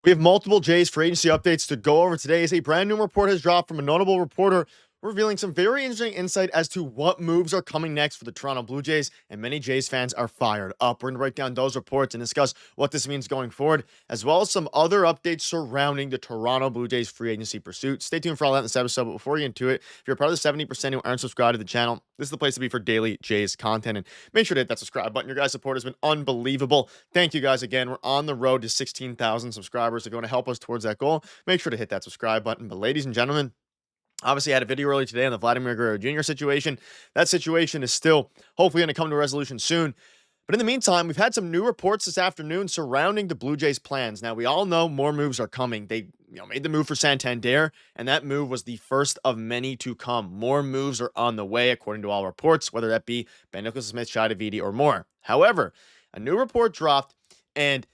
We have multiple Jays free agency updates to go over today as a brand new report has dropped from a notable reporter revealing some very interesting insight as to what moves are coming next for the Toronto Blue Jays, and many Jays fans are fired up. We're going to break down those reports and discuss what this means going forward, as well as some other updates surrounding the Toronto Blue Jays free agency pursuit. Stay tuned for all that in this episode, but before we get into it, if you're part of the 70% who aren't subscribed to the channel, this is the place to be for daily Jays content, and make sure to hit that subscribe button. Your guys' support has been unbelievable. Thank you guys again. We're on the road to 16,000 subscribers. They're going to help us towards that goal. Make sure to hit that subscribe button. But ladies and gentlemen, obviously, I had a video earlier today on the Vladimir Guerrero Jr. situation. That situation is still hopefully going to come to a resolution soon. But in the meantime, we've had some new reports this afternoon surrounding the Blue Jays' plans. Now, we all know more moves are coming. They made the move for Santander, and that move was the first of many to come. More moves are on the way, according to all reports, whether that be Ben Nicholson-Smith, Shai Davidi, or more. However, a new report dropped, and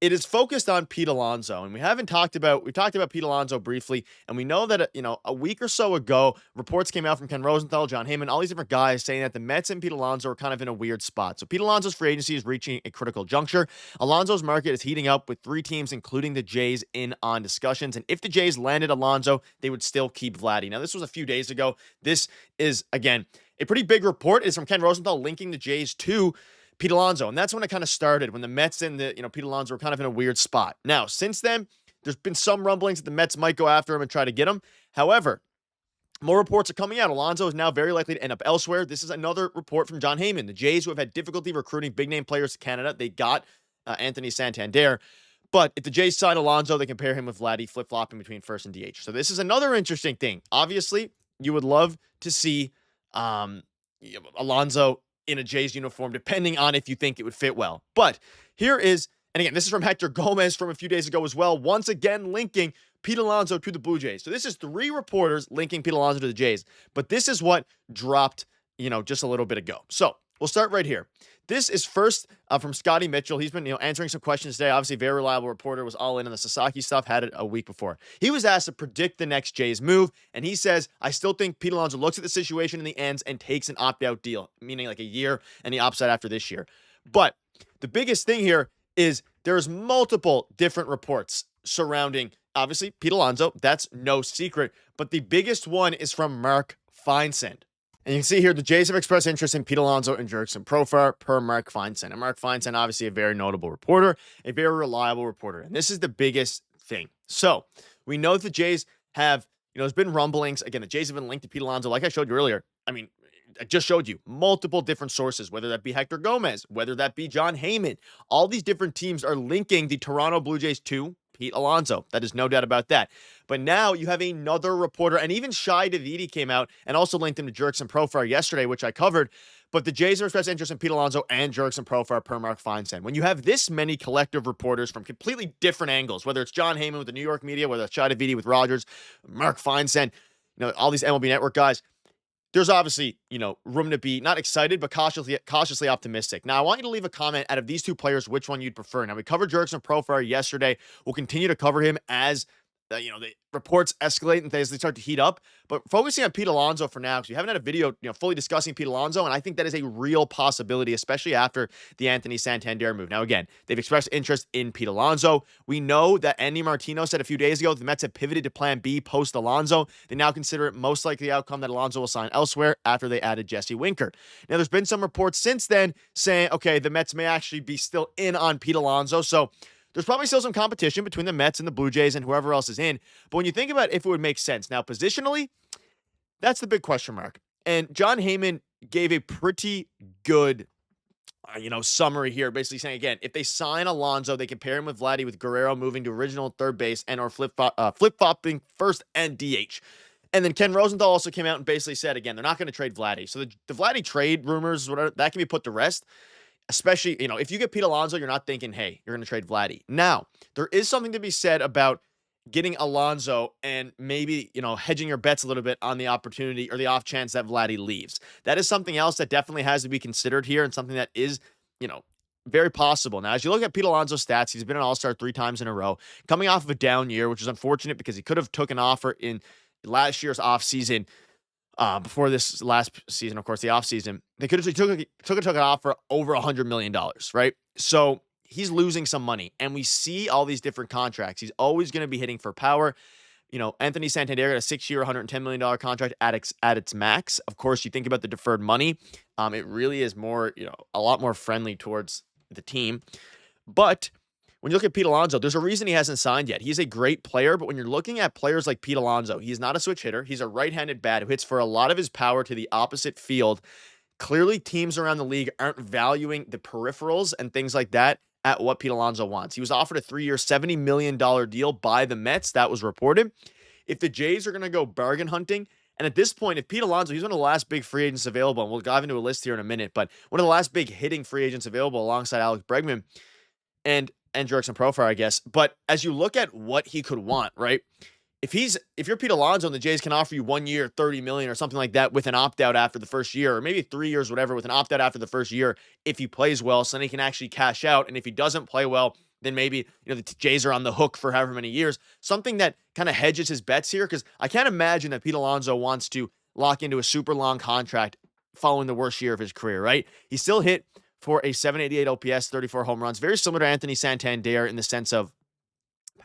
it is focused on Pete Alonso, and we talked about Pete Alonso briefly, and we know that, a week or so ago, reports came out from Ken Rosenthal, John Heyman, all these different guys saying that the Mets and Pete Alonso are kind of in a weird spot. So Pete Alonso's free agency is reaching a critical juncture. Alonso's market is heating up with 3 teams, including the Jays, in on discussions, and if the Jays landed Alonso, they would still keep Vladdy. Now, this was a few days ago. This is, again, a pretty big report. It is from Ken Rosenthal linking the Jays to Pete Alonso, and that's when it kind of started, when the Mets and Pete Alonso were kind of in a weird spot. Now, since then, there's been some rumblings that the Mets might go after him and try to get him. However, more reports are coming out. Alonso is now very likely to end up elsewhere. This is another report from John Heyman. The Jays, who have had difficulty recruiting big-name players to Canada, they got Anthony Santander. But if the Jays sign Alonso, they compare him with Vladdy, flip-flopping between first and DH. So this is another interesting thing. Obviously, you would love to see Alonso in a Jays uniform, depending on if you think it would fit well. But here is, and again, this is from Hector Gomez from a few days ago as well, once again linking Pete Alonso to the Blue Jays. So this is 3 reporters linking Pete Alonso to the Jays, but this is what dropped, just a little bit ago. So we'll start right here. This is first from Scotty Mitchell. He's been, answering some questions today. Obviously, very reliable reporter, was all in on the Sasaki stuff, had it a week before. He was asked to predict the next Jays move, and he says, I still think Pete Alonso looks at the situation in the ends and takes an opt-out deal, meaning like a year, and he opts out after this year. But the biggest thing here is there's multiple different reports surrounding, obviously, Pete Alonso. That's no secret. But the biggest one is from Mark Feinsand. And you can see here, the Jays have expressed interest in Pete Alonso and Jurickson Profar per Mark Feinsand. And Mark Feinsand, obviously a very notable reporter, a very reliable reporter. And this is the biggest thing. So we know that the Jays have, there's been rumblings. Again, the Jays have been linked to Pete Alonso. Like I showed you earlier, I just showed you multiple different sources, whether that be Hector Gomez, whether that be John Heyman. All these different teams are linking the Toronto Blue Jays to Pete Alonso. That is no doubt about that. But now you have another reporter, and even Shai Davidi came out and also linked him to Jurickson Profar yesterday, which I covered. But the Jays have expressed interest in Pete Alonso and Jurickson Profar per Mark Feinsand. When you have this many collective reporters from completely different angles, whether it's John Heyman with the New York media, whether it's Shai Davidi with Rogers, Mark Feinsand, all these MLB Network guys, there's obviously, room to be not excited, but cautiously optimistic. Now, I want you to leave a comment out of these 2 players, which one you'd prefer. Now, we covered Jurickson Profar yesterday. We'll continue to cover him as the reports escalate and as they start to heat up. But focusing on Pete Alonso for now, because we haven't had a video, fully discussing Pete Alonso, and I think that is a real possibility, especially after the Anthony Santander move. Now, again, they've expressed interest in Pete Alonso. We know that Andy Martino said a few days ago that the Mets have pivoted to Plan B post Alonso. They now consider it most likely outcome that Alonso will sign elsewhere after they added Jesse Winker. Now, there's been some reports since then saying, okay, the Mets may actually be still in on Pete Alonso. So there's probably still some competition between the Mets and the Blue Jays and whoever else is in. But when you think about if it would make sense, now positionally, that's the big question mark. And John Heyman gave a pretty good, summary here, basically saying, again, if they sign Alonso, they compare him with Vladdy, with Guerrero moving to original third base and or flip-flopping first and DH. And then Ken Rosenthal also came out and basically said, again, they're not going to trade Vladdy. So the Vladdy trade rumors, whatever, that can be put to rest. Especially, if you get Pete Alonso, you're not thinking, hey, you're going to trade Vladdy. Now, there is something to be said about getting Alonso and maybe, hedging your bets a little bit on the opportunity or the off chance that Vladdy leaves. That is something else that definitely has to be considered here and something that is, very possible. Now, as you look at Pete Alonso's stats, he's been an all-star 3 times in a row, coming off of a down year, which is unfortunate because he could have took an offer in last year's offseason. Before this last season, of course, the offseason, they could have took an offer over $100 million, right? So he's losing some money. And we see all these different contracts. He's always going to be hitting for power. Anthony Santander got a 6-year, $110 million contract at its max. Of course, you think about the deferred money. It really is more, a lot more friendly towards the team. But when you look at Pete Alonso, there's a reason he hasn't signed yet. He's a great player, but when you're looking at players like Pete Alonso, he's not a switch hitter. He's a right-handed bat who hits for a lot of his power to the opposite field. Clearly, teams around the league aren't valuing the peripherals and things like that at what Pete Alonso wants. He was offered a 3-year, $70 million deal by the Mets. That was reported. If the Jays are going to go bargain hunting, and at this point, if Pete Alonso, he's one of the last big free agents available, and we'll dive into a list here in a minute, but one of the last big hitting free agents available alongside Alex Bregman and Jurickson Profar, I guess. But as you look at what he could want, right? If you're Pete Alonso and the Jays can offer you 1 year, $30 million or something like that with an opt-out after the first year, or maybe 3 years, whatever, with an opt-out after the first year, if he plays well, so then he can actually cash out. And if he doesn't play well, then maybe, the Jays are on the hook for however many years. Something that kind of hedges his bets here, because I can't imagine that Pete Alonso wants to lock into a super long contract following the worst year of his career, right? He still hit for a 788 OPS, 34 home runs, very similar to Anthony Santander in the sense of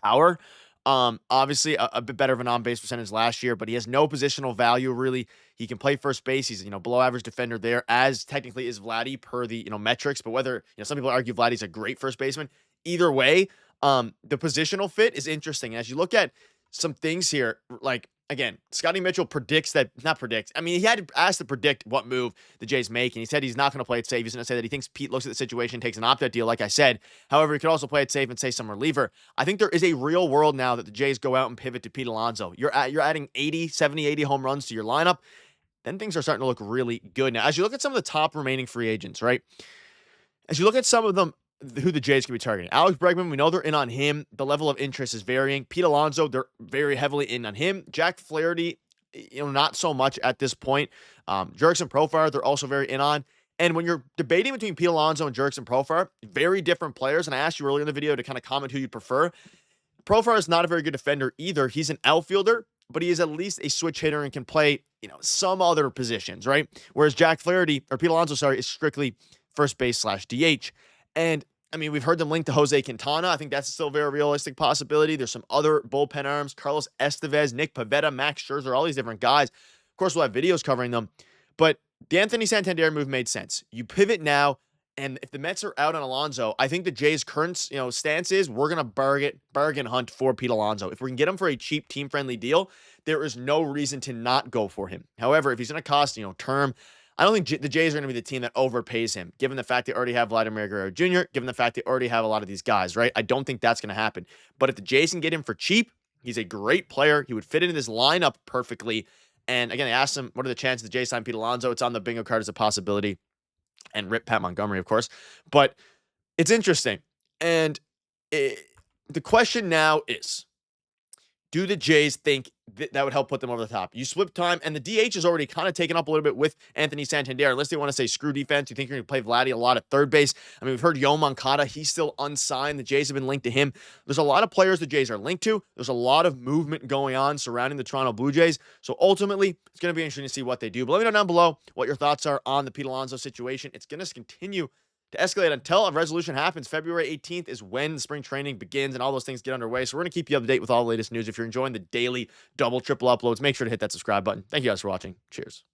power. Obviously a bit better of an on-base percentage last year, but he has no positional value, really. He can play first base. He's, below average defender there, as technically is Vladdy per the, metrics. But whether, some people argue Vladdy's a great first baseman. Either way, the positional fit is interesting. As you look at some things here, like, again, Scotty Mitchell he had asked to predict what move the Jays make, and he said he's not going to play it safe. He's going to say that he thinks Pete looks at the situation, takes an opt-out deal, like I said. However, he could also play it safe and say some reliever. I think there is a real world now that the Jays go out and pivot to Pete Alonso. You're adding 70, 80 home runs to your lineup. Then things are starting to look really good. Now, as you look at some of the top remaining free agents, right? As you look at some of them, who the Jays could be targeting. Alex Bregman, we know they're in on him. The level of interest is varying. Pete Alonso, they're very heavily in on him. Jack Flaherty, not so much at this point. Jurickson Profar, they're also very in on. And when you're debating between Pete Alonso and Jurickson Profar, very different players. And I asked you earlier in the video to kind of comment who you prefer. Profar is not a very good defender either. He's an outfielder, but he is at least a switch hitter and can play, some other positions, right? Whereas Pete Alonso, is strictly first base / DH. And we've heard them linked to Jose Quintana. I think that's still a very realistic possibility. There's some other bullpen arms, Carlos Estevez, Nick Pivetta, Max Scherzer, all these different guys. Of course, we'll have videos covering them. But the Anthony Santander move made sense. You pivot now, and if the Mets are out on Alonso, I think the Jays' current, stance is we're going to bargain hunt for Pete Alonso. If we can get him for a cheap, team-friendly deal, there is no reason to not go for him. However, if he's going to cost, term, I don't think the Jays are going to be the team that overpays him, given the fact they already have Vladimir Guerrero Jr., given the fact they already have a lot of these guys, right? I don't think that's going to happen. But if the Jays can get him for cheap, he's a great player. He would fit into this lineup perfectly. And again, I asked him, what are the chances the Jays sign Pete Alonso? It's on the bingo card as a possibility. And rip Pat Montgomery, of course. But it's interesting. And the question now is, do the Jays think that would help put them over the top? You split time, and the DH is already kind of taken up a little bit with Anthony Santander, unless they want to say screw defense. You think you're going to play Vladdy a lot at third base? We've heard Yo Moncada. He's still unsigned. The Jays have been linked to him. There's a lot of players the Jays are linked to. There's a lot of movement going on surrounding the Toronto Blue Jays. So ultimately, it's going to be interesting to see what they do. But let me know down below what your thoughts are on the Pete Alonso situation. It's going to continue to escalate until a resolution happens. February 18th is when the spring training begins and all those things get underway. So we're going to keep you up to date with all the latest news. If you're enjoying the daily double, triple uploads, make sure to hit that subscribe button. Thank you guys for watching. Cheers.